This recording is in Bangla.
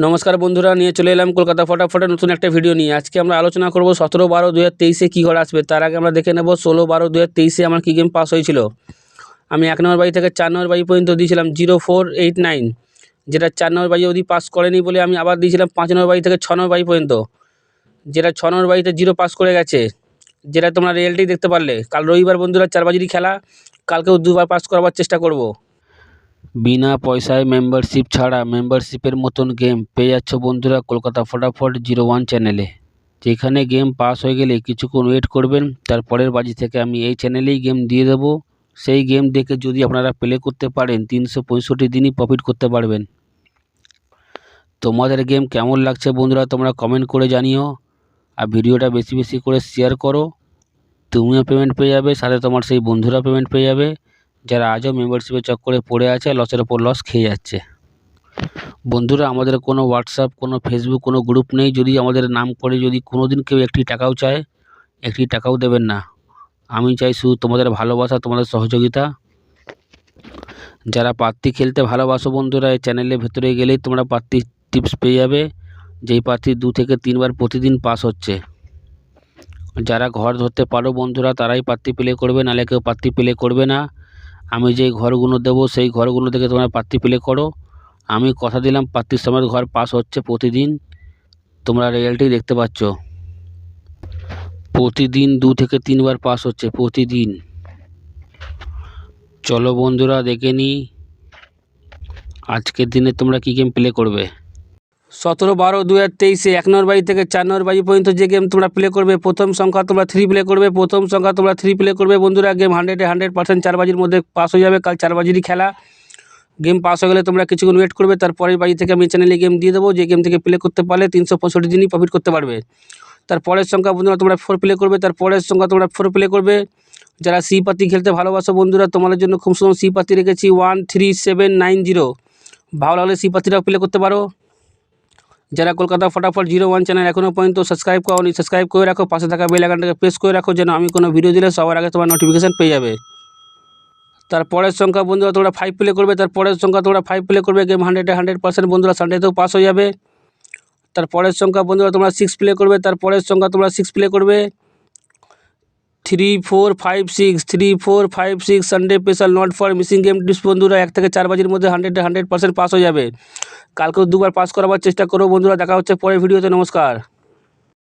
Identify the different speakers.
Speaker 1: নমস্কার বন্ধুরা, নিয়ে চলে এলাম কলকাতা ফটাফটের নতুন একটা ভিডিও নিয়ে। আজকে আমরা আলোচনা করব 17/12/2023 কী ঘর আসবে। তার আগে আমরা দেখে নেব 16/12/2023 আমার কী গেম পাস হয়েছিল। আমি 1 নম্বর বাড়ি থেকে 4 নম্বর বাড়ি পর্যন্ত দিয়েছিলাম 0489, যেটা 4 নম্বর বাড়ি অবধি পাস করেনি বলে আমি আবার দিয়েছিলাম 5 নম্বর বাড়ি থেকে 6 নম্বর বাড়ি পর্যন্ত, যেটা 6 নম্বর বাড়িতে 0 পাস করে গেছে, যেটা তোমরা রিয়েলটি দেখতে পারলে। কাল রবিবার বন্ধুরা 4 বাজিরই খেলা, কালকেও 2বার পাস করাবার চেষ্টা করব। বিনা পয়সায় মেম্বারশিপ ছাড়া মেম্বারশিপের মতন গেম পেয়ে যাচ্ছ বন্ধুরা কলকাতা ফটাফট 01 চ্যানেলে। যেখানে গেম পাস হয়ে গেলে কিছুক্ষণ ওয়েট করবেন, তারপরের বাজি থেকে আমি এই চ্যানেলেই গেম দিয়ে দেবো। সেই গেম দেখে যদি আপনারা প্লে করতে পারেন 365 দিনই প্রফিট করতে পারবেন। তোমাদের গেম কেমন লাগছে বন্ধুরা তোমরা কমেন্ট করে জানিও, আর ভিডিওটা বেশি বেশি করে শেয়ার করো। তুমিও পেমেন্ট পেয়ে যাবে, সাথে তোমার সেই বন্ধুরা পেমেন্ট পেয়ে যাবে যারা আজও মেম্বারশিপের চক্করে পড়ে আছে, লসের ওপর লস খেয়ে যাচ্ছে। বন্ধুরা, আমাদের কোনো হোয়াটসঅ্যাপ, কোনো ফেসবুক, কোনো গ্রুপ নেই। যদি আমাদের নাম করে যদি কোনো দিন কেউ একটি টাকাও চায়, একটি টাকাও দেবেন না। আমি চাই শুধু তোমাদের ভালোবাসা, তোমাদের সহযোগিতা। যারা পাত্তি খেলতে ভালোবাসো বন্ধুরা, এই চ্যানেলের ভেতরে গেলেই তোমরা পাত্তি টিপস পেয়ে যাবে, যেই পাত্তি 2 থেকে 3 বার প্রতিদিন পাস হচ্ছে। যারা ঘর ধরতে পারো বন্ধুরা তারাই পাত্তি প্লে করবে, নাহলে কেউ পাত্তি প্লে করবে না। আমি যেই ঘরগুলো দেবো সেই ঘরগুলো থেকে তোমরা পাত্তি প্লে করো। আমি কথা দিলাম পাত্তির সমেত ঘর পাস হচ্ছে প্রতিদিন। তোমরা রিয়েলটি দেখতে পাচ্ছ, প্রতিদিন 2 থেকে 3 বার পাস হচ্ছে প্রতিদিন। চলো বন্ধুরা দেখে নিই আজকের দিনে তোমরা কী গেম প্লে করবে। 17/12/2023 1 নম্বর বাড়ি থেকে 4 নম্বর বাড়ি পর্যন্ত যে গেম তোমরা প্লে করবে, প্রথম সংখ্যা তোমরা 3 প্লে করবে। প্রথম সংখ্যা তোমরা 3 প্লে করবে বন্ধুরা। গেম 100% 4 বাজির মধ্যে পাস হয়ে যাবে। কাল 4 বাজিরই খেলা। গেম পাস হয়ে গেলে তোমরা কিছুক্ষণ ওয়েট করবে, তারপরের বাড়ি থেকে আমি চ্যানেলে গেম দিয়ে দেবো। যে গেম থেকে প্লে করতে পারলে 365 দিনই প্রফিট করতে পারবে। তারপরের সংখ্যা বন্ধুরা তোমরা 4 প্লে করবে। তারপরের সংখ্যা তোমরা 4 প্লে করবে। যারা সি পাতি খেলতে ভালোবাসো বন্ধুরা, তোমাদের জন্য খুব সুন্দর সি পাতি রেখেছি 13790। ভালো লাগলে সি পাতিটাও প্লে করতে পারো। যারা কলকাতা ফটাফট 01 চ্যানেল এখনও পর্যন্ত সাবস্ক্রাইব করোনি, সাবস্ক্রাইব করে রাখো। পাশে থাকা বেল আইকনটাকে প্রেস করে রাখো, যেন আমি কোনো ভিডিও দিলে সবার আগে তোমার নোটিফিকেশান পেয়ে যাবে। তারপরের সংখ্যা বন্ধুরা তোমরা 5 প্লে করবে। তারপরের সংখ্যা তোমরা 5 প্লে করবে। গেম 100% বন্ধুরা সানডেতেও পাস হয়ে যাবে। তারপরের সংখ্যা বন্ধুরা তোমরা 6 প্লে করবে। তারপরের সংখ্যা তোমরা 6 প্লে করবে। 3456 Sunday special not for missing game tips বন্ধুরা 1 থেকে 4 বাজির মধ্যে 100% পাস হয়ে যাবে। কালকেও 2বার পাস করাবার চেষ্টা করো বন্ধুরা। দেখা হচ্ছে পরের ভিডিওতে। নমস্কার।